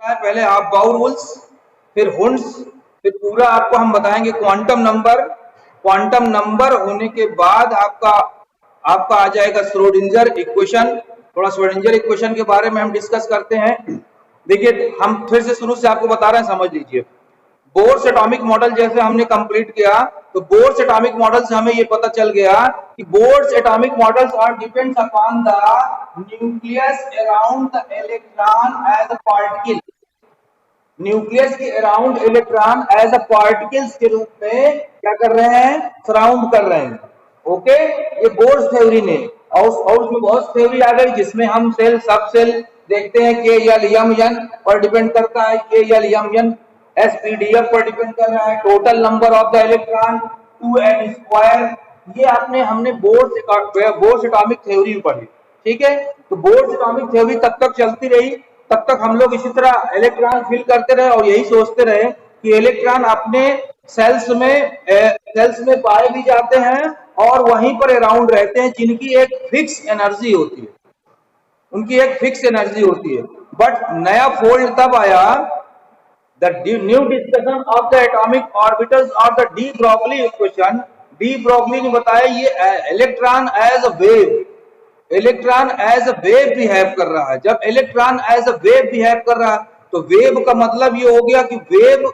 पहले हाफ बाउ रूल्स, फिर हुंड्स, फिर पूरा आपको हम बताएंगे क्वांटम नंबर। क्वांटम नंबर होने के बाद आपका आपका आ जाएगा श्रोडिंगर इक्वेशन। थोड़ा श्रोडिंगर इक्वेशन के बारे में हम डिस्कस करते हैं। देखिए हम फिर से शुरू से आपको बता रहे हैं, समझ लीजिए। बोर्स एटॉमिक मॉडल जैसे हमने कंप्लीट किया, तो बोर्स एटॉमिक मॉडल से हमें ये पता चल गया कि Bohr's atomic models are depends upon the nucleus around the electron as a particle. Nucleus के around electron as a particles के रूप में क्या कर रहे हैं, सराउंड कर रहे हैं। ओके, ये बोर्स थ्योरी ने, और उसमें बहुत थ्योरी आ गई जिसमें हम सेल सब सेल देखते हैं के एल एम एन पर डिपेंड करता है, के एल एम एन एसपीडीएफ पर डिपेंड कर रहा है, total number of the electron 2n square. ये आपने हमने बोर्स एटॉमिक थ्योरी में पढ़ी। ठीक है, तो बोर्स एटॉमिक थ्योरी तब तक चलती रही, तब तक हम लोग इसी तरह इलेक्ट्रॉन फिल करते रहे और यही सोचते रहे कि इलेक्ट्रॉन अपने सेल्स में पाए भी जाते हैं और वहीं पर अराउंड रहते हैं, जिनकी एक फिक्स एनर्जी होती है, उनकी एक फिक्स एनर्जी होती है। बट नया फोल्ड तब आया, the new discussion of the atomic orbitals और the de Broglie equation. De Broglie ने बताया ये electron as a wave, electron as a wave behave कर रहा है। जब electron as a wave behave कर रहा है, तो वेव का मतलब ये हो गया कि वेव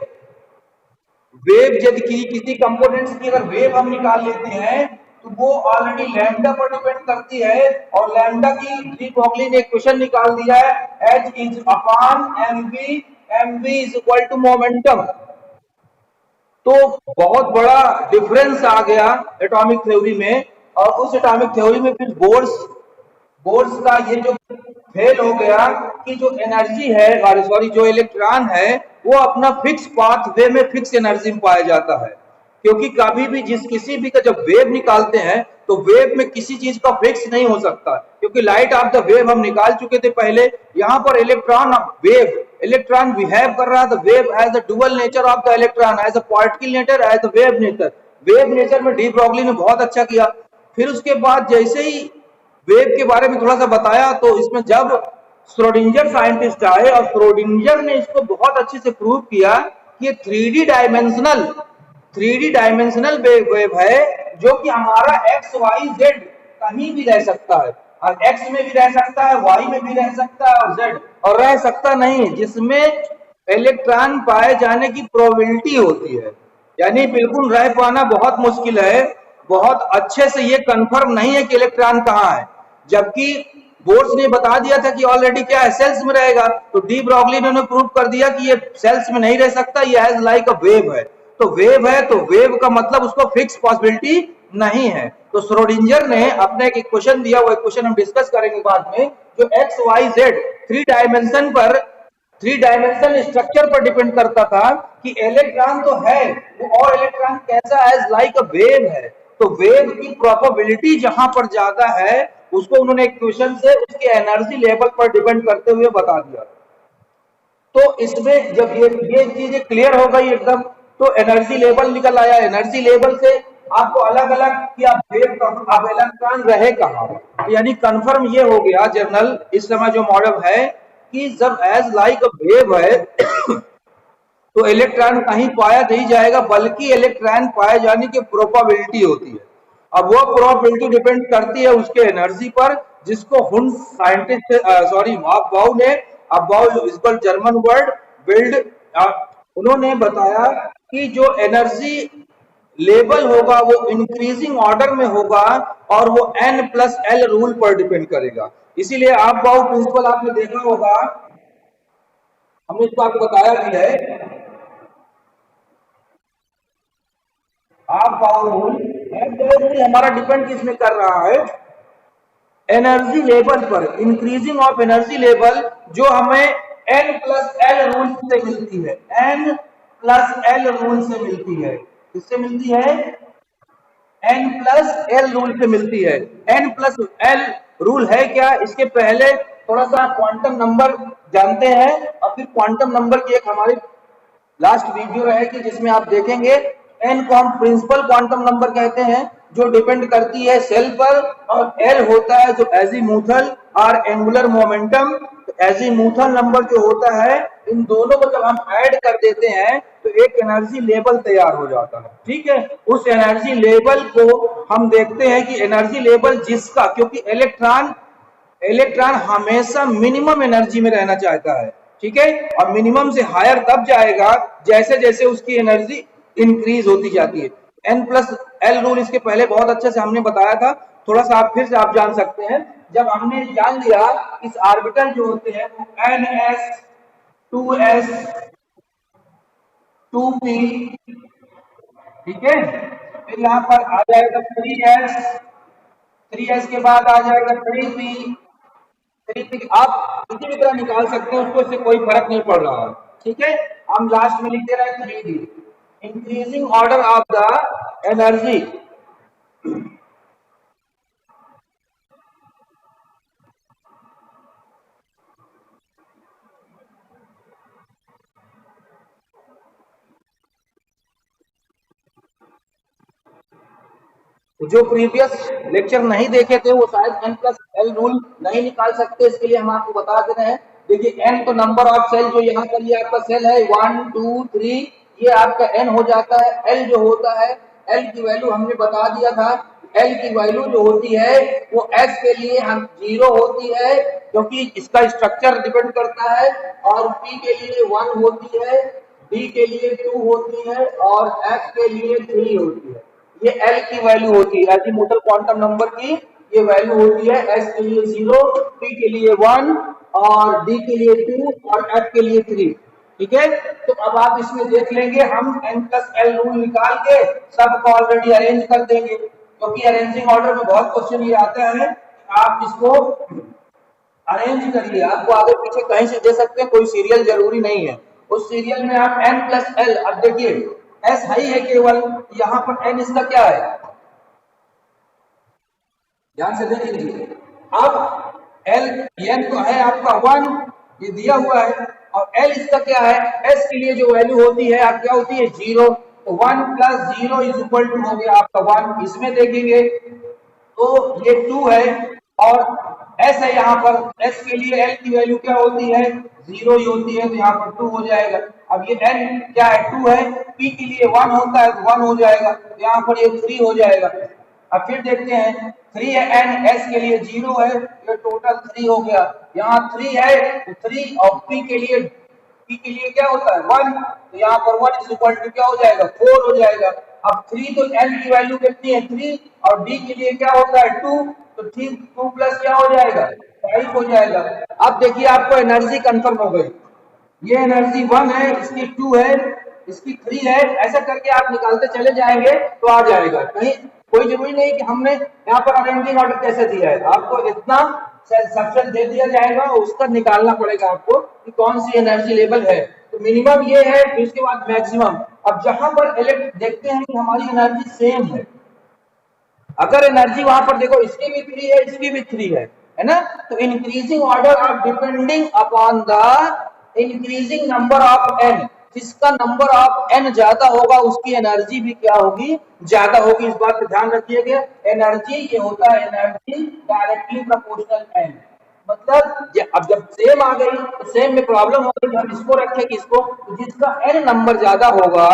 यदि किसी कंपोनेंट्स की अगर वेव हम निकाल लेते हैं तो वो ऑलरेडी लैम्डा पर डिपेंड करती है, और लैम्डा की डी ब्रोगली ने इक्वेशन निकाल दिया है, H is upon mv, mv is equal to momentum. तो बहुत बड़ा डिफरेंस आ गया एटॉमिक थ्योरी में, और उस एटॉमिक थ्योरी में फिर बोर्स का ये जो फेल हो गया कि जो एनर्जी है, सॉरी जो इलेक्ट्रॉन है वो अपना फिक्स पाथवे में फिक्स एनर्जी में पाया जाता है। क्योंकि कभी भी किसी भी का जब वेव निकालते हैं तो वेव में किसी चीज का फिक्स नहीं हो सकता, क्योंकि लाइट ऑफ द वेव हम निकाल चुके थे पहले। यहाँ पर इलेक्ट्रॉन बिहेव कर रहा है, the wave as the dual nature of the electron, as a particle nature, as the wave nature. Wave nature में डी ब्रोगली ने बहुत अच्छा किया। फिर उसके बाद जैसे ही वेव के बारे में थोड़ा सा बताया, तो इसमें जब श्रोडिंगर साइंटिस्ट आए और श्रोडिंगर ने इसको बहुत अच्छे से प्रूव किया कि ये 3D डायमेंशनल वेव है, जो कि हमारा एक्स वाई जेड कहीं भी रह सकता है, और एक्स में भी रह सकता है, वाई में भी रह सकता है, और जेड और रह सकता नहीं, जिसमें इलेक्ट्रॉन पाए जाने की प्रोबेबिलिटी होती है। यानी बिल्कुल रह पाना बहुत मुश्किल है, बहुत अच्छे से ये कंफर्म नहीं है कि इलेक्ट्रॉन कहाँ है। जबकि बोर्स ने बता दिया था कि ऑलरेडी क्या है, सेल्स में रहेगा, तो डी ब्रोगली ने प्रूव कर दिया कि ये सेल्स में नहीं रह सकता, ये एज लाइक अ वेव है। तो वेव है, तो वेव का मतलब उसको फिक्स पॉसिबिलिटी नहीं है। तो श्रोडिंगर ने अपने एक इक्वेशन दिया, वो इक्वेशन हम डिस्कस करेंगे बाद में, जो X Y Z three dimension structure पर डिपेंड करता था कि इलेक्ट्रॉन तो है वो, और इलेक्ट्रॉन कैसा एज लाइक अ वेव है। तो वेव की प्रोबेबिलिटी जहां पर ज्यादा है उसको उन्होंने इक्वेशन से उसके एनर्जी लेवल पर डिपेंड करते हुए बता दिया। तो इसमें जब ये चीजें क्लियर हो गई एकदम, तो एनर्जी लेवल निकल आया। एनर्जी लेवल से आपको अलग अलग कि आप वेव कहां, आप इलेक्ट्रॉन रहे कहां, यानी कंफर्म ये हो गया जनरल इस समय जो मॉडल है कि जब एज लाइक अ वेव है तो इलेक्ट्रॉन कहीं पाया नहीं जाएगा, बल्कि इलेक्ट्रॉन पाए जाने की प्रोबेबिलिटी होती है। अब वो प्रोबेबिलिटी डिपेंड करती है उसके एनर्जी पर, जिसको हुन साइंटिस्ट अबाउ ने, Aufbau is called German word build, उन्होंने बताया कि जो एनर्जी लेवल होगा वो इंक्रीजिंग ऑर्डर में होगा, और वो n+l रूल पर डिपेंड करेगा। इसीलिए अबाउ प्रिंसिपल आपने देखा होगा, हमने इसको आपको बताया भी है। अबाउ रूल हमारा डिपेंड किसमें कर रहा है, एनर्जी लेवल पर, इंक्रीजिंग ऑफ एनर्जी लेवल, जो हमें n+l रूल से मिलती है, n+l रूल से मिलती है। किससे मिलती है, n+l रूल से मिलती है। n+l रूल है क्या, इसके पहले थोड़ा सा क्वांटम नंबर जानते हैं, और फिर क्वांटम नंबर की एक हमारी लास्ट वीडियो रहेगी जिसमें आप देखेंगे। n को हम प्रिंसिपल क्वांटम नंबर कहते हैं, जो डिपेंड करती है सेल पर, और l होता है जो एजीमुथल और एंगुलर मोमेंटम। तो एजीमुथल नंबर जो होता है, इन दोनों को जब हम ऐड कर देते हैं तो एक एनर्जी लेवल तैयार हो जाता है। ठीक है, उस एनर्जी लेवल को हम देखते हैं कि एनर्जी लेवल जिसका, क्योंकि इलेक्ट्रॉन इलेक्ट्रॉन हमेशा मिनिमम एनर्जी में रहना चाहता है। ठीक है, और मिनिमम से हायर तब जाएगा जैसे जैसे उसकी एनर्जी इंक्रीज होती जाती है। N+L रूल इसके पहले बहुत अच्छे से हमने बताया था, थोड़ा सा आप फिर से आप जान सकते हैं। जब हमने जान लिया इस ऑर्बिटल जो होते हैं वो NS 2S 2P, ठीक है, फिर यहाँ पर आ जाएगा 3S, 3S के बाद आ जाएगा 3P, 3P आप किसी भी तरह निकाल सकते हैं उसको, इससे कोई फर्क नहीं पड़ रहा है। ठीक है, हम लास्ट में लिख दे रहे हैं 3D। Increasing order of the energy, जो प्रीवियस लेक्चर नहीं देखे थे वो शायद N+L रूल नहीं निकाल सकते, इसके लिए हम आपको बता दे रहे हैं। देखिए N तो नंबर ऑफ सेल, जो यहाँ पर ये आपका सेल है 1 2 3, ये आपका N हो जाता है। L जो होता है, L की वैल्यू हमने बता दिया था, L की वैल्यू जो होती है वो S के लिए हम 0 होती है, क्योंकि इसका स्ट्रक्चर डिपेंड करता है, और P के लिए 1 होती है, D के लिए 2 होती है, और F के लिए 3 होती है। ये L की वैल्यू होती है, अजीमुथल क्वांटम नंबर की ये वैल्यू होती है। S के लिए 0, P के लिए 1, और D के लिए 2, और F के लिए 3। ठीक है, तो अब आप इसमें देख लेंगे, हम N+L रूल निकाल के सबको ऑलरेडी अरेंज कर देंगे, क्योंकि अरेंजिंग ऑर्डर में बहुत क्वेश्चन ये आता है। आप इसको अरेंज करिए, आपको आगे पीछे कहीं से दे सकते हैं, कोई सीरियल जरूरी नहीं है। उस सीरियल में आप N+L, अब देखिए S हाई है केवल, यहाँ पर N इसका क्या है, ध्यान से देख लीजिए। अब L N तो है आपका 1, ये दिया हुआ है, और L इसका क्या है, S के लिए जो वैल्यू होती है आप क्या होती है 0, तो 1 + 0 = हो गया आपका 1। इसमें देखेंगे तो ये 2 है, और S है यहाँ पर, S के लिए L की वैल्यू क्या होती है 0 ही होती है, तो यहाँ पर 2 हो जाएगा। अब ये N क्या है 2 है, P के लिए 1 होता है तो 1 हो जाएगा, तो यहाँ पर ये 3 हो जाएगा। अब फिर देखते हैं 3 है N, S के लिए 0 है, ये टोटल 3 हो गया। यहाँ 3 है तो 3, और P के लिए क्या होता है 1, तो यहाँ पर 1 क्या हो जाएगा 4 हो जाएगा। अब 3 तो L की वैल्यू कितनी है 3, और D के लिए क्या होता है 2, तो 2 प्लस क्या हो जाएगा 5 हो जाएगा। अब देखिए आपको एनर्जी कंफर्म हो गई, ये एनर्जी 1 है, इसकी 2 है, इसकी 3 है, ऐसा करके आप निकालते चले जाएंगे तो आ जाएगा। कहीं कोई जरूरी नहीं कि हमने यहाँ पर अरेंजिंग ऑर्डर कैसे दिया है, आपको इतना सब्सटेंस दे दिया जाएगा, उसका निकालना पड़ेगा आपको कि कौन सी एनर्जी लेवल है। तो मिनिमम ये है, फिर उसके बाद मैक्सिमम। अब जहां पर देखते हैं कि हमारी एनर्जी सेम है, अगर एनर्जी वहां पर देखो इसकी भी 3 है, इसकी भी 3 है ना, तो increasing order of depending upon the increasing number of N, जिसका नंबर ऑफ एन ज्यादा होगा उसकी एनर्जी भी क्या होगी ज्यादा होगी। इस बात पे ध्यान रखिएगा, एनर्जी ये होता है एनर्जी डायरेक्टली प्रोपोर्शनल एन, मतलब अब जब सेम आ गई तो सेम में प्रॉब्लम हो गई, हम इसको रखें कि इसको, तो जिसका एन नंबर ज्यादा होगा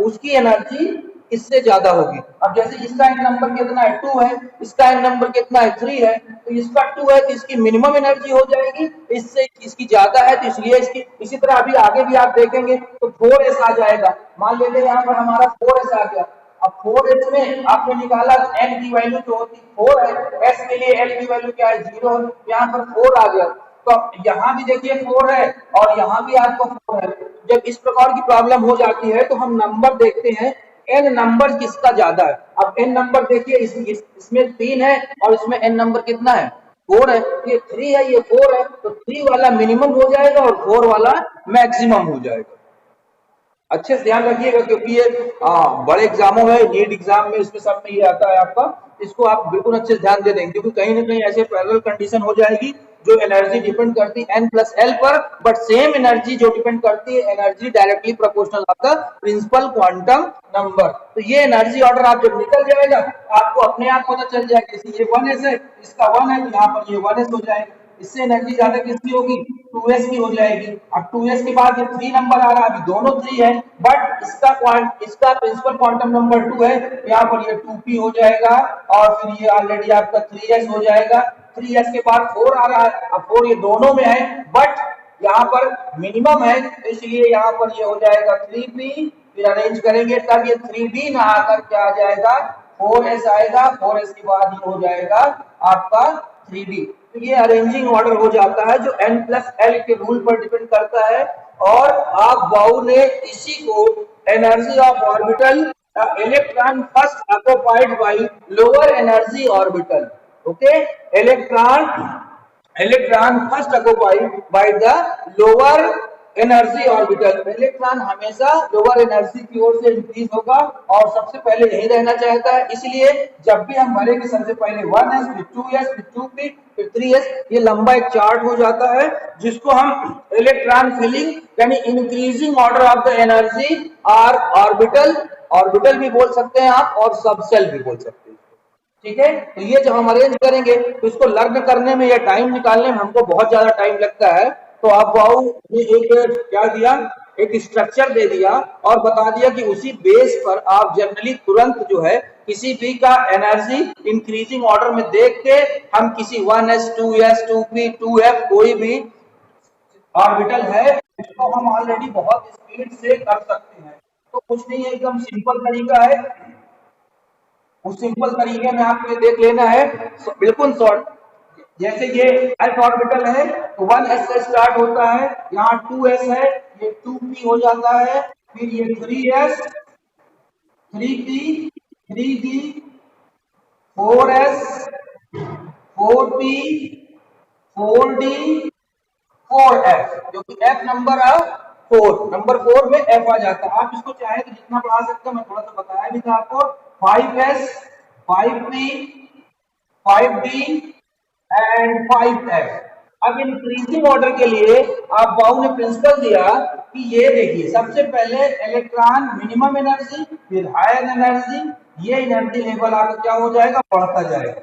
उसकी एनर्जी इससे ज्यादा होगी। अब जैसे इसका एन नंबर कितना है 2 है, इसका एन नंबर कितना है 3 है, तो इसका 2 है तो इसकी मिनिमम एनर्जी हो जाएगी, इससे इसकी ज्यादा है तो इसलिए इसकी, इसी तरह अभी आगे भी आप देखेंगे तो 4s आ जाएगा। मान लेते हैं यहाँ पर हमारा 4s आ गया। अब 4s में आपने निकाला तो n की वैल्यू जो होती 4 है, s के लिए l की वैल्यू क्या है 0 है, यहाँ पर 4 आ गया। तो यहाँ भी देखिए 4 है और यहाँ भी आपको 4 है। जब इस प्रकार की प्रॉब्लम हो जाती है तो हम नंबर देखते हैं n नंबर किसका ज्यादा है। अब n नंबर देखिए इसमें 3 है और इसमें n नंबर कितना है 4 है, ये 3 है ये 4 है, तो 3 वाला मिनिमम हो जाएगा और 4 वाला मैक्सिमम हो जाएगा। अच्छे से ध्यान रखिएगा, क्योंकि ये बड़े एग्जामों में, नीट एग्जाम में, इसमें सब में ये आता है आपका, इसको आप बिल्कुल अच्छे से ध्यान दे देंगे, क्योंकि कहीं ना कहीं ऐसे पैरेलल कंडीशन हो जाएगी जो एनर्जी डिपेंड करती है N+L पर, बट सेम एनर्जी जो डिपेंड करती है energy directly proportional of the principal quantum number. तो ये एनर्जी ऑर्डर आप जब निकल जाएगा आपको अपने आप पता चल जाएगा, ये 1s है, इसका 1 है तो यहाँ पर ये 1s हो जाएगा। इससे एनर्जी ज्यादा किसकी होगी 2s की हो जाएगी। अब 2s के बाद ये 3 नंबर आ रहा है, अभी दोनों 3 है, बट इसका प्रिंसिपल क्वांटम नंबर 2 है, यहाँ पर ये 2p हो जाएगा और फिर ये ऑलरेडी आपका 3s हो जाएगा। 3s के बाद 4 आ रहा है, अब 4 ये दोनों में है बट यहाँ पर मिनिमम है, तो इसलिए यहाँ पर ये हो जाएगा 3p, फिर अरेंज करेंगे तब ये 3d ना आकर क्या आ जाएगा 4s आएगा, 4s के बाद ये हो जाएगा आपका 3d। तो ये अरेंजिंग ऑर्डर हो जाता है जो n+l के रूल पर डिपेंड करता है। और आप बाउ ने इसी को energy of orbital electron first occupied by lower energy orbital, okay, electron first occupied by the lower energy orbital. Electron हमेशा लोअर एनर्जी की ओर से इंक्रीज होगा और सबसे पहले यही रहना चाहता है, इसलिए जब भी हम भरेंगे सबसे पहले 1s, फिर 2s, फिर 2p, फिर 3s, ये लंबा एक चार्ट हो जाता है जिसको हम इलेक्ट्रॉन फिलिंग यानी increasing order of the energy और ऑर्बिटल भी बोल सकते हैं आप और सबसेल भी बोल सकते हैं। ठीक है, तो ये जब हम अरेंज करेंगे तो इसको लर्न करने में या टाइम निकालने में हमको बहुत ज्यादा टाइम लगता है। तो आप बाउ ने एक क्या दिया, एक स्ट्रक्चर दे दिया और बता दिया कि उसी बेस पर आप जनरली तुरंत जो है किसी भी का एनर्जी इंक्रीजिंग ऑर्डर में देख के हम किसी 1s 2s 2p 2f कोई भी ऑर्बिटल है इसको हम ऑलरेडी बहुत स्पीड से कर सकते हैं। तो कुछ नहीं है, एकदम सिंपल तरीका है, उस सिंपल तरीके में आपको देख लेना है बिल्कुल शॉर्ट। जैसे ये s ऑर्बिटल है तो 1s से स्टार्ट होता है, यहाँ 2s है, ये 2p हो जाता है, फिर ये 3s 3p 3d 4s 4p 4d 4f, जो कि f नंबर है 4, नंबर 4 में f आ जाता है। आप इसको चाहे तो जितना बढ़ा सकते हो, मैं थोड़ा सा बताया भी था आपको, 5s 5p 5d and 5f। अब इंक्रीजिंग ऑर्डर के लिए आप बाउ ने प्रिंसिपल दिया कि ये देखिए सबसे पहले इलेक्ट्रॉन मिनिमम एनर्जी, फिर हायर एनर्जी, ये एनर्जी लेवल आपका क्या हो जाएगा, बढ़ता जाएगा।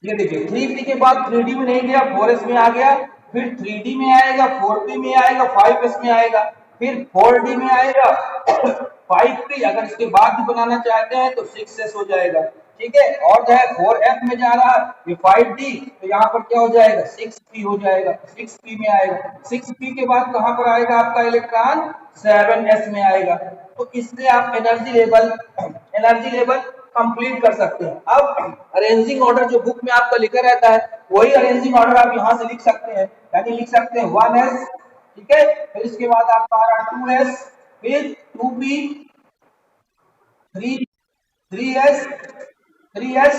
ये देखिए 3p के बाद 3d में नहीं गया, 4s में आ गया, फिर 3d में आएगा, 4p में आएगा, 5s में आएगा, फिर 4d में आएगा, 5p अगर इसके बाद भी बनाना चाहते हैं तो 6s हो जाएगा। ठीक है, और जो है 4f में जा रहा है, ये 5d, तो यहाँ पर क्या हो जाएगा 6p हो जाएगा, 6p में आएगा। 6p के बाद कहाँ पर आएगा आपका इलेक्ट्रॉन 7s में आएगा। तो इससे आप एनर्जी लेवल कंप्लीट कर सकते हैं। अब अरेंजिंग ऑर्डर जो बुक में आपका लिखा रहता है वही अरेंजिंग ऑर्डर आप यहां से लिख सकते हैं, यानी लिख सकते हैं 1s, ठीक है, फिर इसके बाद आपका आ रहा 2s, फिर 2p 3 3s 3s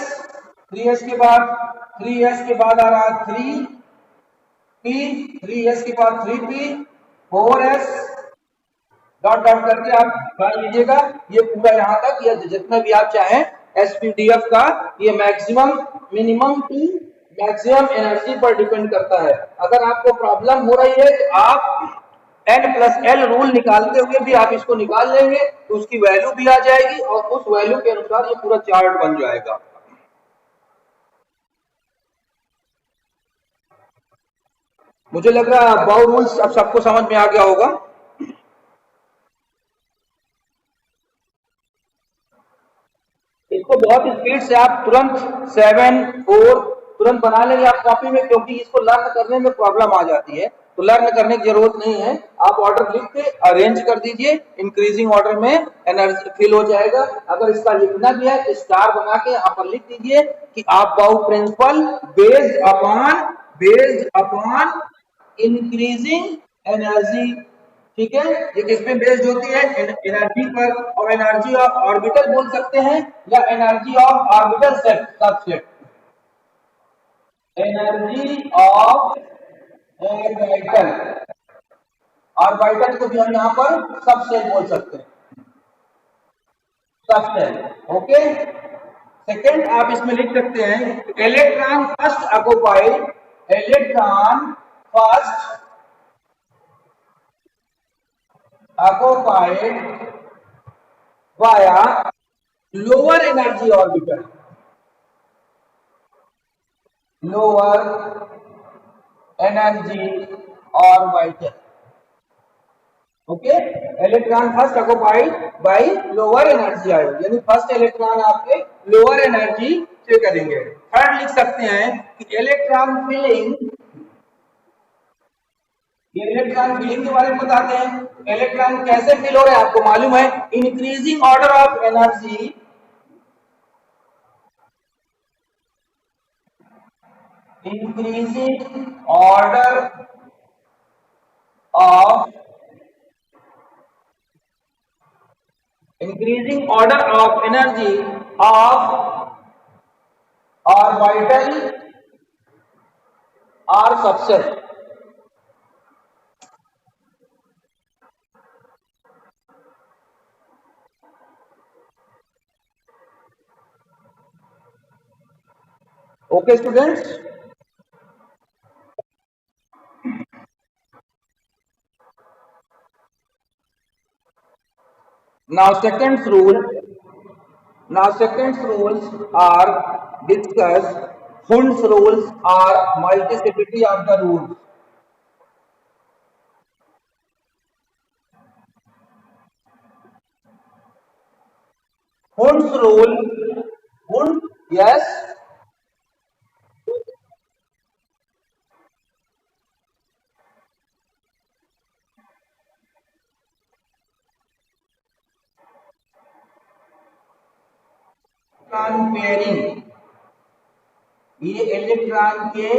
3s के बाद 3s के बाद आ रहा 3p 3s के बाद 3p 4s डॉट डॉट करके आप कर लीजिएगा ये पूरा यहाँ तक, ये जितना भी आप चाहें एसपीडीएफ का, ये maximum minimum to maximum energy पर डिपेंड करता है। अगर आपको प्रॉब्लम हो रही है तो आप n+l रूल निकालते हुए भी आप इसको निकाल लेंगे तो उसकी वैल्यू भी आ जाएगी और उस वैल्यू के अनुसार ये पूरा चार्ट बन जाएगा। मुझे लग रहा है बाउ रूल्स अब सबको समझ में आ गया होगा। इसको बहुत स्पीड से आप तुरंत 7 4 तुरंत बना लेंगे आप कॉपी में, क्योंकि इसको लर्न करने में प्रॉब्लम आ जाती है, तो लर्न करने की जरूरत नहीं है। आप ऑर्डर लिख के अरेंज कर दीजिए, इंक्रीजिंग ऑर्डर में एनर्जी फिल हो जाएगा। अगर इसका लिखना भी है तो स्टार बना के यहाँ पर लिख दीजिए कि आप बाउ principle based upon increasing energy. ठीक है, ये किस पे बेस्ड होती है, एनर्जी पर, और एनर्जी ऑफ ऑर्बिटल बोल सकते हैं या energy of orbital subset, energy of orbital, orbital को भी हम यहाँ पर सबसेट बोल सकते हैं, सबसेट। ओके, सेकंड आप इसमें लिख सकते हैं electron first occupied, electron first occupied via lower energy orbital, lower energy orbital. Okay, electron first occupied by lower energy ion, यानी फर्स्ट इलेक्ट्रॉन आपके लोअर एनर्जी से करेंगे। थर्ड लिख सकते हैं कि इलेक्ट्रॉन फिलिंग, ये इलेक्ट्रॉन फिलिंग के बारे में बताते हैं। इलेक्ट्रॉन कैसे फिल हो रहे हैं आपको मालूम है, increasing order of energy, increasing order of increasing order of energy of orbital or subshell। Okay students, now second rules are discussed. Hund's rules are multiplicity of the rules। Hund's rule, Hund, yes, pairing, ये electron के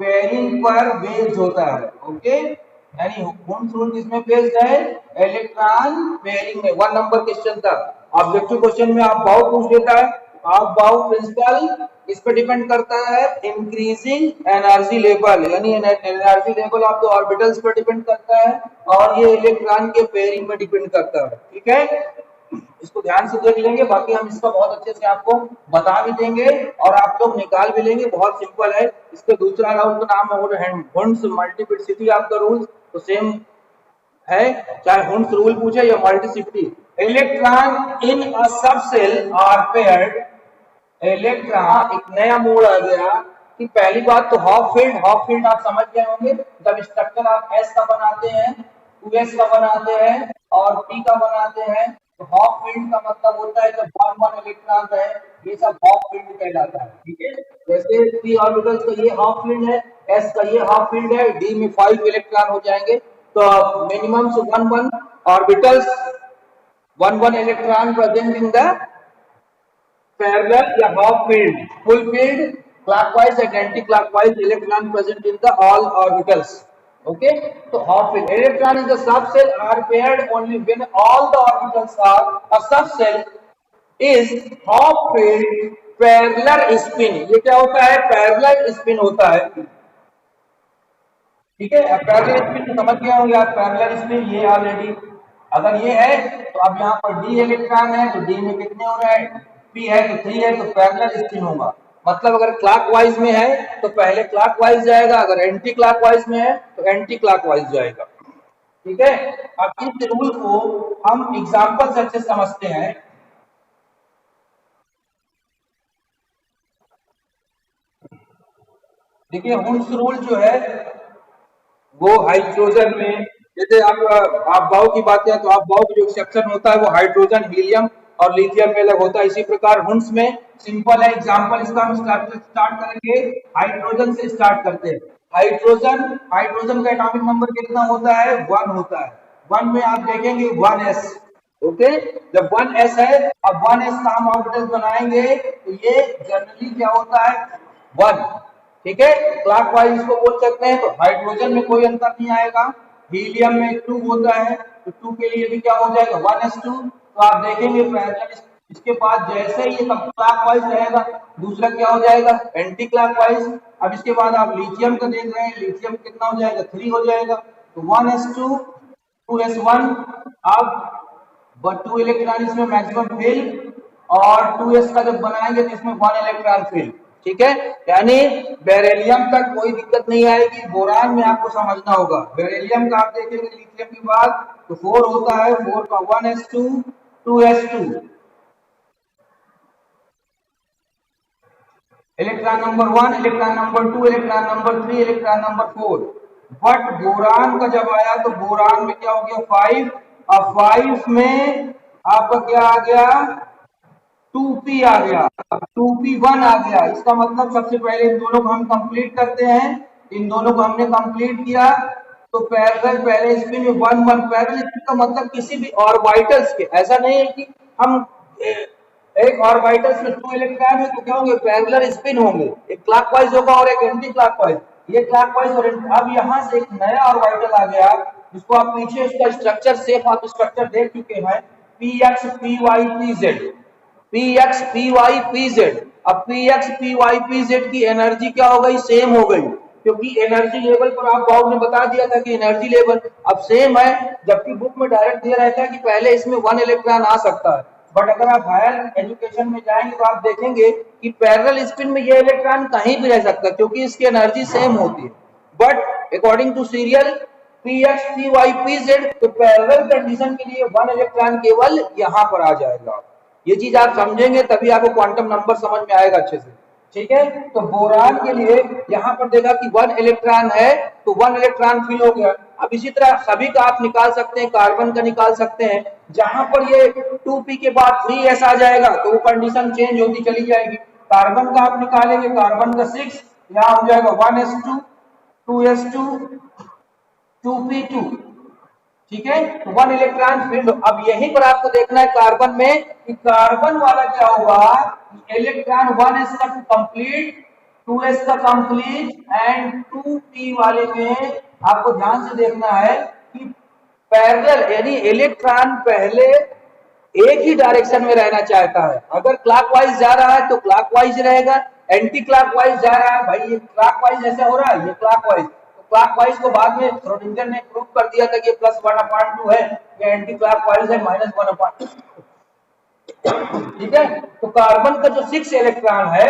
pairing पर based होता है। Okay, यानी हुंस rule किसमें based है, electron pairing में। 1 number question था, ऑब्जेक्टिव क्वेश्चन में आप बाउ पूछ लेता है, आप बाउ प्रिंसिपल इस पर डिपेंड करता है, इंक्रीजिंग एनर्जी लेवल, यानी energy level of the orbitals पर डिपेंड करता है, और ये इलेक्ट्रॉन के पेयरिंग में डिपेंड करता है। ठीक है, इसको ध्यान से देख लेंगे, बाकी हम इसका बहुत अच्छे से आपको बता भी देंगे और आप लोग निकाल भी लेंगे। बहुत सिंपल है। इसका दूसरा राउंड का नाम है हुंस मल्टीप्लिसिटी ऑफ द रूल्स, तो सेम है, चाहे हुंस रूल पूछे या मल्टीप्लिसिटी। इलेक्ट्रॉन इन अ सब सेल आर पेयर्ड, इलेक्ट्रॉन एक नया मोड आ गया कि पहली बात तो हाफ फील्ड आप समझ गए होंगे। जब स्ट्रक्चर आप एस का बनाते हैं, 2s का बनाते हैं और p का बनाते हैं, तो हाफ फील्ड का मतलब होता है जब वन वन इलेक्ट्रॉन रहे, ये सब हाफ फील्ड कहलाता है। ठीक है, जैसे p ऑर्बिटल्स का ये हाफ फील्ड है, s का ये हाफ फील्ड है, d में 5 इलेक्ट्रॉन हो जाएंगे, तो मिनिमम से one one orbitals, one one electron present in the parallel या half filled, full filled, clockwise and anti-clockwise electron present in the all orbitals। Okay, so half filled electron in the subshell are paired only when all the orbitals are a subshell is half filled parallel spin। ये क्या होता है, parallel spin होता है। ठीक है, अब parallel spin समझ गए होंगे आप, पैरेलल स्पिन ये ऑलरेडी, अगर ये है तो अब यहाँ पर डी इलेक्ट्रॉन है, तो डी में कितने हो रहे हैं, पी है तो 3 है, तो पैरेलल स्पिन होगा। मतलब अगर क्लॉकवाइज में है तो पहले क्लॉकवाइज जाएगा, अगर एंटी क्लॉकवाइज में है तो एंटी क्लॉकवाइज जाएगा। ठीक है, अब इस रूल को हम एग्जांपल से अच्छे समझते हैं। देखिए हुंस रूल जो है वो हाइड्रोजन में, जैसे आप बाउ की बात करें तो आप बाउ का जो एक्सेप्शन होता है वो हाइड्रोजन, हीलियम और लिथियम में अलग होता है। इसी प्रकार हुंस में सिंपल है, एग्जांपल इसका हम स्टार्ट करेंगे, हाइड्रोजन से स्टार्ट करते हैं। हाइड्रोजन, हाइड्रोजन का एटॉमिक नंबर कितना होता है, 1 होता है। 1 में आप देखेंगे 1s। ओके, जब 1s है, अब 1s का हम ऑर्बिटल बनाएंगे तो ये जनरली क्या होता है, 1। ठीक है, क्लॉकवाइज इसको बोल सकते हैं। तो हाइड्रोजन में कोई अंतर नहीं आएगा, हीलियम में 2 होता है, तो 2 के लिए भी क्या हो जाएगा, 1s2। तो आप देखेंगे पैरेलल, इसके बाद जैसे ही ये क्लॉकवाइज रहेगा, दूसरा क्या हो जाएगा, एंटी क्लॉकवाइज। अब इसके बाद आप लिथियम का देख रहे हैं, लिथियम कितना हो जाएगा, 3 हो जाएगा, तो 1s2 2s1। अब 2 इलेक्ट्रॉन इसमें मैक्सिमम फिल, और 2s का जब बनाएंगे तो इसमें 1 इलेक्ट्रॉन फिल। ठीक है, यानी बेरिलियम तक कोई दिक्कत नहीं आएगी, बोरान में आपको समझना होगा। बेरिलियम का आप देखेंगे लिथियम के बाद तो 4 होता है, 4 का 1s2 2s2। Electron number 1, electron number 2, electron number 3, electron number 4। But boron का जब आया तो बोरान में क्या हो गया 5। अब 5 में आपका क्या आ गया 2p आ गया। अब 2p1 आ गया। इसका मतलब सबसे पहले इन दोनों को हम कंप्लीट करते हैं। इन दोनों को हमने कंप्लीट किया तो पैरेलल पहले स्पिन में 1 1 पैरेलल स्पिन का मतलब किसी भी ऑर्बिटल्स के, ऐसा नहीं है कि हम एक ऑर्बिटल्स में 2 इलेक्ट्रॉन है तो क्या होंगे पैरेलल स्पिन होंगे, एक क्लॉकवाइज होगा और एक एंटी क्लॉकवाइज। ये क्लॉकवाइज और अब यहां से एक नया ऑर्बिटल आ गया जिसको आप पीछे इसका स्ट्रक्चर सेफ आप स्ट्रक्चर देख चुके हैं, px py pz, px py pz। अब px py pz की एनर्जी क्या हो गई सेम हो गई, क्योंकि एनर्जी लेवल पर आप बाउंड ने बता दिया था कि एनर्जी लेवल अब सेम है, जबकि बुक में डायरेक्ट दिया रहता है कि पहले इसमें 1 इलेक्ट्रॉन आ सकता है। बट अगर आप हायर एजुकेशन में जाएंगे तो आप देखेंगे कि पैरेलल स्पिन में ये इलेक्ट्रॉन कहीं भी रह सकता है क्योंकि इसकी एनर्जी सेम होती है। But according to serial px py pz तो पैरेलल कंडीशन के लिए 1 इलेक्ट्रॉन केवल यहां पर आ जाएगा। ये चीज आप समझेंगे तभी आपको क्वांटम नंबर समझ में आएगा अच्छे से। ठीक है, तो बोरान के लिए यहां पर देखा कि 1 इलेक्ट्रॉन है तो 1 इलेक्ट्रॉन फिल हो गया। अब इसी तरह सभी का आप निकाल सकते हैं, कार्बन का निकाल सकते हैं, जहां पर ये 2p के बाद 3s आ जाएगा तो वो कंडीशन चेंज होती चली जाएगी। कार्बन का आप निकालेंगे, कार्बन का 6 यहां हो जाएगा 1s2 2s2 2p2। ठीक है, तो 1 इलेक्ट्रॉन फील्ड। अब यहीं पर आपको देखना है कार्बन में कि कार्बन वाला क्या हुआ, इलेक्ट्रॉन 1s का कंप्लीट 2s का कंप्लीट एंड 2p वाले में आपको ध्यान से देखना है कि पैरेलल यानी इलेक्ट्रॉन पहले एक ही डायरेक्शन में रहना चाहता है। अगर क्लॉकवाइज जा रहा है तो क्लॉकवाइज रहेगा, एंटी क्लॉकवाइज जा रहा है, भाई ये क्लॉकवाइज ऐसा हो रहा है, ये क्लॉकवाइज, तो क्लॉकवाइज को बाद में श्रोडिंगर ने प्रूव कर दिया था कि ये +1/2 है, ये एंटी क्लॉकवाइज है -1/2। ठीक है, तो कार्बन का जो 6 इलेक्ट्रॉन है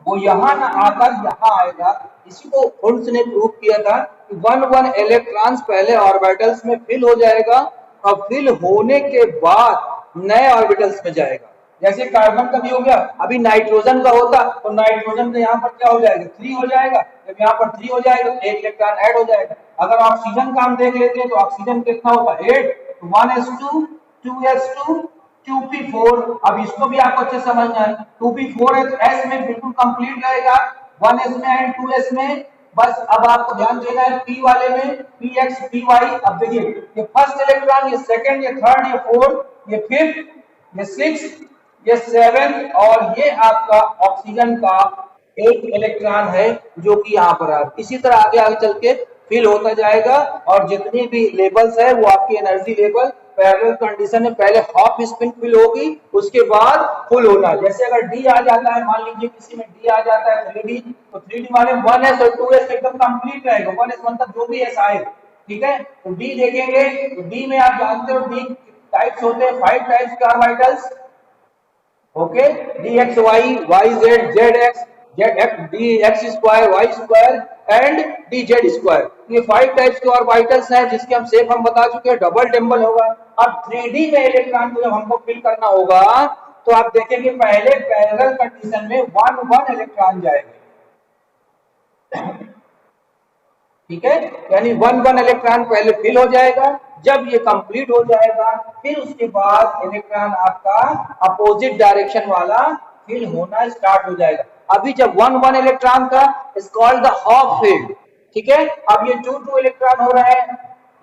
वो यहां ना आकर यहां आएगा। इसी को हुंड्स ने प्रूव किया था कि 1 इलेक्ट्रॉन्स पहले ऑर्बिटल्स में फिल हो जाएगा और फिल होने के बाद नए ऑर्बिटल्स में जाएगा। जैसे कार्बन का भी हो गया, अभी नाइट्रोजन का होता तो नाइट्रोजन का यहाँ पर क्या हो जाएगा 3 हो जाएगा, जब यहाँ पर 3 हो जाएगा तो 1 इलेक्ट्रॉन ऐड हो जाएगा। अगर ऑक्सीजन का हम देख लेते हैं तो ऑक्सीजन कितना होगा 8, 1s2 2s2 2p4। अब इसको भी आपको अच्छे समझना है, 2p4 है तो s में बिल्कुल कंप्लीट रहेगा, 1s में एंड 2s में। बस अब आपको ध्यान देना है p वाले में px py। अब देखिए ये फर्स्ट इलेक्ट्रॉन, ये सेकंड, ये थर्ड, ये फोर्थ, ये फिफ्थ, ये सिक्स्थ, ये सेवेंथ और ये आपका ऑक्सीजन का 1 इलेक्ट्रॉन है जो कि यहाँ पर है। इसी तरह आगे आगे चल के फिल होता जाएगा और जितनी भी लेवल्स है वो आपकी एनर्जी लेवल पैरेलल कंडीशन में पहले हाफ स्पिन फिल होगी उसके बाद फुल होना। जैसे अगर डी आ जाता है, मान लीजिए किसी में डी आ जाता है 3D, तो 3D वाले 1s और 2s एकदम कंप्लीट रहेगा, 1s मतलब जो भी एस आए। ठीक है, तो डी देखेंगे तो डी में आप जानते हो डी टाइप्स होते हैं, 5 टाइप्स के orbitals. Okay, dx y y z z x z x dx square y square and dz square, ये 5 टाइप्स के ऑर्बिटल्स हैं जिसके हम शेप हम बता चुके हैं, डबल टेम्बल होगा। अब 3D में इलेक्ट्रॉन को जब हमको फिल करना होगा तो आप देखेंगे पहले पैरेलल कंडीशन में 1 इलेक्ट्रॉन जाएंगे। ठीक है, यानी 1 इलेक्ट्रॉन पहले फिल हो जाएगा, जब ये कंप्लीट हो जाएगा फिर उसके बाद इलेक्ट्रॉन आपका अपोजिट डायरेक्शन वाला फिल होना स्टार्ट हो जाएगा। अभी जब 1 इलेक्ट्रॉन का is called the half field. ठीक है, अब ये 2 इलेक्ट्रॉन हो रहा है,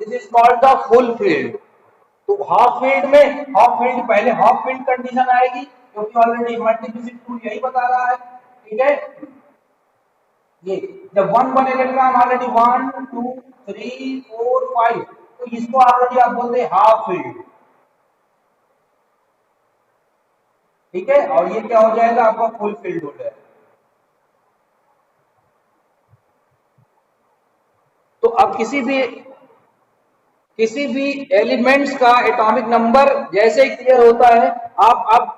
this is called the full field. तो हाफ फील्ड में हाफ फील्ड पहले हाफ फील्ड कंडीशन आएगी क्योंकि ऑलरेडी मल्टीप्लिसिटी टूल यही बता रहा है। ठीक है, ये जब 1 इलेक्ट्रॉन ऑलरेडी 1 2 3 4 5 तो इसको ऑलरेडी आप बोलते हैं हाफ फील्ड। ठीक है, और ये क्या हो जाएगा आपका फुल फील्ड हो जाएगा। तो अब किसी भी एलिमेंट्स का एटॉमिक नंबर जैसे ही क्लियर होता है आप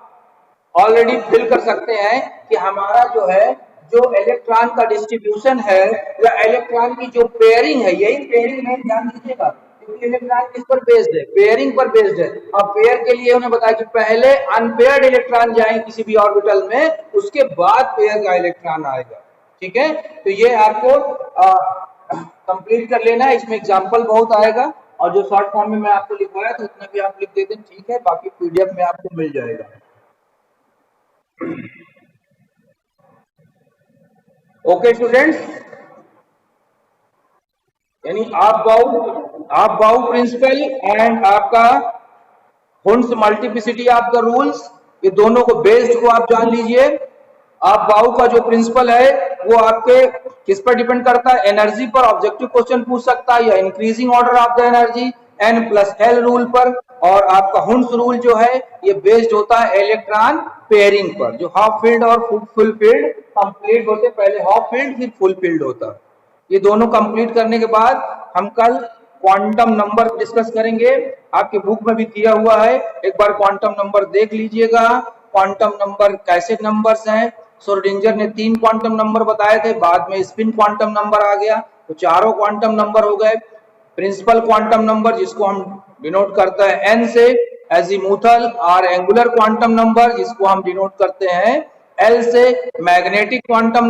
ऑलरेडी फिल कर सकते हैं कि हमारा जो है जो इलेक्ट्रॉन का डिस्ट्रीब्यूशन है या इलेक्ट्रॉन की जो पेयरिंग है, यही पेयरिंग में ध्यान दीजिएगा क्योंकि इलेक्ट्रॉन किस पर बेस्ड है, पेयरिंग पर बेस्ड है। अब पेयर के लिए उन्हें बताया कि पहले अनपेयर्ड इलेक्ट्रॉन जाए किसी भी ऑर्बिटल में, उसके बाद पेयर का इलेक्ट्रॉन आएगा। ठीक है, तो ये आपको कंप्लीट कर लेना है। इसमें एग्जांपल बहुत आएगा और जो शॉर्ट फॉर्म में मैं आपको लिखवाया तो उतना भी आप लिख देते हैं, ठीक है, बाकी पीडीएफ में आपको मिल जाएगा। ओके स्टूडेंट्स, यानी आप बाउ प्रिंसिपल एंड आपका हुंस मल्टीप्लिसिटी ऑफ द रूल्स, ये दोनों को बेस्ड को आप जान लीजिए। आप बाउ का जो प्रिंसिपल है वो आपके किस पर डिपेंड करता है, एनर्जी पर ऑब्जेक्टिव क्वेश्चन पूछ सकता है या increasing order of the energy N+L rule पर। और आपका हुंस रूल जो है ये बेस्ड होता है इलेक्ट्रॉन पेयरिंग पर, जो हाफ फील्ड और फुल फील्ड कंप्लीट होते, पहले हाफ फील्ड फिर फुल फील्ड होता। ये दोनों कंप्लीट करने के बाद हम कल क्वांटम नंबर डिस्कस करेंगे। आपके बुक में भी दिया हुआ है, एक बार क्वांटम नंबर देख लीजिएगा। क्वांटम नंबर कैसे नंबर्स हैं, श्रोडिंगर ने 3 क्वांटम नंबर बताए थे, बाद में स्पिन क्वांटम नंबर आ गया, तो 4 क्वांटम नंबर हो गए। प्रिंसिपल क्वांटम नंबर जिसको हम डिनोट करते हैं n से, एजीमुथल और एंगुलर क्वांटम नंबर जिसको हम डिनोट करते हैं L से, मैग्नेटिक क्वांटम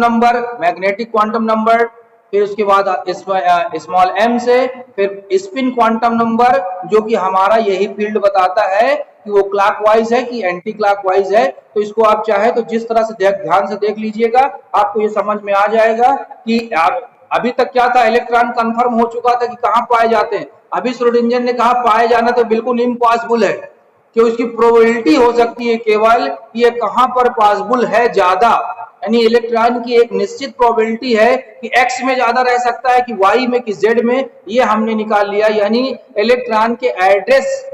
नंबर, फिर उसके बाद स्मॉल m से, फिर स्पिन क्वांटम नंबर जो कि हमारा यही फील्ड बताता है कि वो क्लॉकवाइज है कि एंटी क्लॉकवाइज है। तो इसको आप चाहे तो जिस तरह से ध्यान से देख लीजिएगा, आपको ये समझ में आ जाएगा कि आप अभी तक क्या था, इलेक्ट्रॉन कंफर्म हो चुका था कि कहां पाए जाते हैं। अभी श्रोडिंगर ने कहा पाए जाना तो बिल्कुल इम्पॉसिबल है, कि उसकी प्रोबेबिलिटी हो सकती है केवल कि ये कहां पर पॉसिबल है ज्यादा, यानी इलेक्ट्रॉन की एक निश्चित प्रोबेबिलिटी है कि x में ज्यादा रह सकता है कि y में कि z में, ये हमने निकाल लिया। यानी इलेक्ट्रॉन के एड्रेस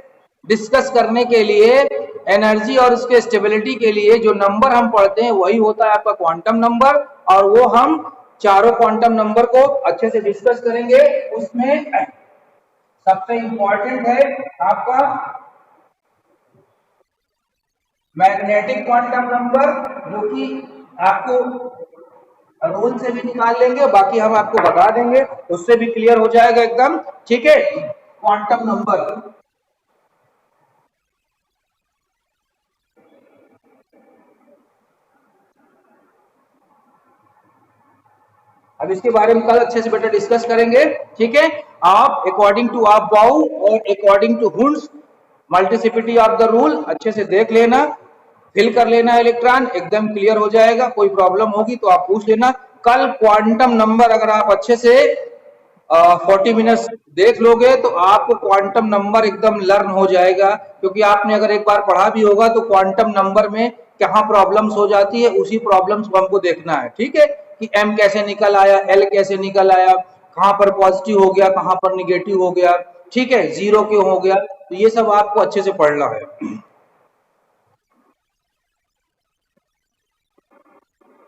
डिस्कस करने के लिए, एनर्जी और उसके स्टेबिलिटी के लिए जो नंबर हम पढ़ते हैं वही होता है आपका क्वांटम नंबर, और वो हम चारों क्वांटम नंबर को अच्छे से डिस्कस करेंगे। उसमें सबसे इंपॉर्टेंट है आपका मैग्नेटिक क्वांटम नंबर, जो कि आपको रूल से भी निकाल लेंगे, बाकी हम आपको बता देंगे, उससे भी क्लियर हो जाएगा एकदम। ठीक है, क्वांटम नंबर अब इसके बारे में कल अच्छे से बेटा डिस्कस करेंगे। ठीक है, आप अकॉर्डिंग टू आप बाउ और according to Hund's multiplicity of the rule अच्छे से देख लेना, फिल कर लेना, इलेक्ट्रॉन एकदम क्लियर हो जाएगा। कोई प्रॉब्लम होगी तो आप पूछ लेना। कल क्वांटम नंबर अगर आप अच्छे से 40 मिनट्स देख लोगे तो आपको क्वांटम नंबर एकदम लर्न हो जाएगा, क्योंकि आपने अगर एक बार पढ़ा भी होगा तो क्वांटम नंबर में कहाँ प्रॉब्लम्स हो जाती है, उसी प्रॉब्लम्स को हमको देखना है। ठीक है, कि m कैसे निकल आया, l कैसे निकल आया, कहाँ पर पॉजिटिव हो गया, कहाँ पर निगेटिव हो गया, ठीक है, जीरो क्यों हो गया, तो ये सब आपको अच्छे से पढ़ना है।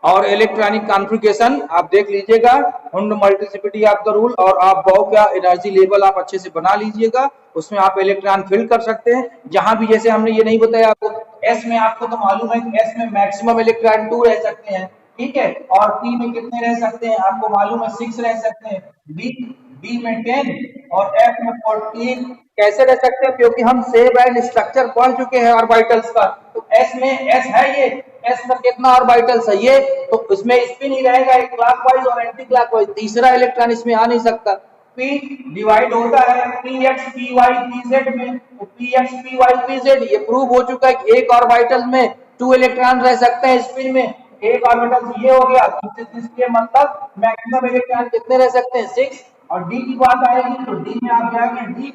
और इलेक्ट्रॉनिक कॉन्फ़िगरेशन आप देख लीजिएगा, Hund multiplicity of the rule और आप बाउ का एनर्जी लेवल आप अच्छे से बना लीजिएगा, उसमें आप इलेक्ट्रॉन फिल कर सकते हैं। जहां भी जैसे हमने ये नहीं बताया आपको, एस में आपको तो मालूम है कि एस में मैक्सिमम इलेक्ट्रॉन 2 रह सकते हैं, ठीक है, और पी में कितने रह सकते हैं आपको मालूम है 6 रह सकते हैं, डी में 10 और एफ में 14 कैसे रह सकते हैं, क्योंकि हम शेप एंड स्ट्रक्चर पढ़ चुके हैं ऑर्बिटल्स का। तो एस में एस है, ये एस में कितना ऑर्बिटल्स है ये, तो इसमें स्पिन ही रहेगा एक क्लॉकवाइज और एंटी क्लॉकवाइज, तीसरा इलेक्ट्रॉन इसमें आ नहीं सकता। पी डिवाइड होता है P X P Y P Z में, तो P X P Y P Z ये प्रूव हो चुका है कि एक ऑर्बिटल में 2 इलेक्ट्रॉन रह सकते हैं स्पिन में, एक ऑर्बिटल ये हो गया, इसके मतलब मैक्सिमम इलेक्ट्रॉन कितने रह सकते हैं 6। और डी की बात आएगी तो डी में आप जाएंगे, डी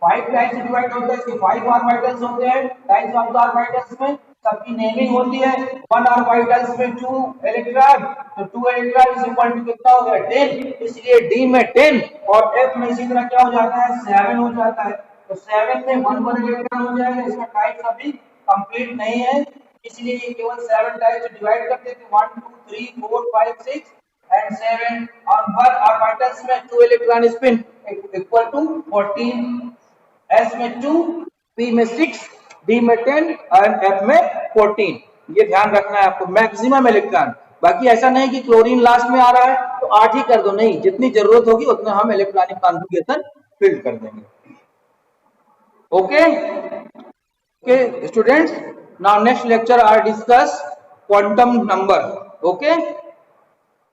5 टाइप्स से डिवाइड होता है, इसके 5 ऑर्बिटल्स होते हैं, टाइप्स ऑफ द ऑर्बिटल्स में सबकी नेमिंग होती है। 1 ऑर्बिटल्स में 2 इलेक्ट्रॉन, तो 2 इलेक्ट्रॉन इज इक्वल टू कितना हो गया 10, इसलिए डी में 10 और एफ में इसी तरह क्या हो जाता है 7 हो जाता है, तो 7 में 1 इलेक्ट्रॉन हो जाएगा। इसका टाइप्स अभी कंप्लीट नहीं है, इसलिए ये केवल 7 टाइप्स से डिवाइड कर देते हैं, 1 2 3 4 5 6 and 7 on 1 orbitals में 2 electron spin equal to 14, s में 2, p में 6, d में 10 और f में 14। ये ध्यान रखना है आपको, मैक्सिमम इलेक्ट्रॉन। बाकी ऐसा नहीं कि क्लोरीन लास्ट में आ रहा है तो 8 ही कर दो, नहीं, जितनी जरूरत होगी उतना हम इलेक्ट्रॉनिक कॉन्फ़िगरेशन फिल कर देंगे। Okay, okay, students. Now next lecture I discuss quantum number. Okay.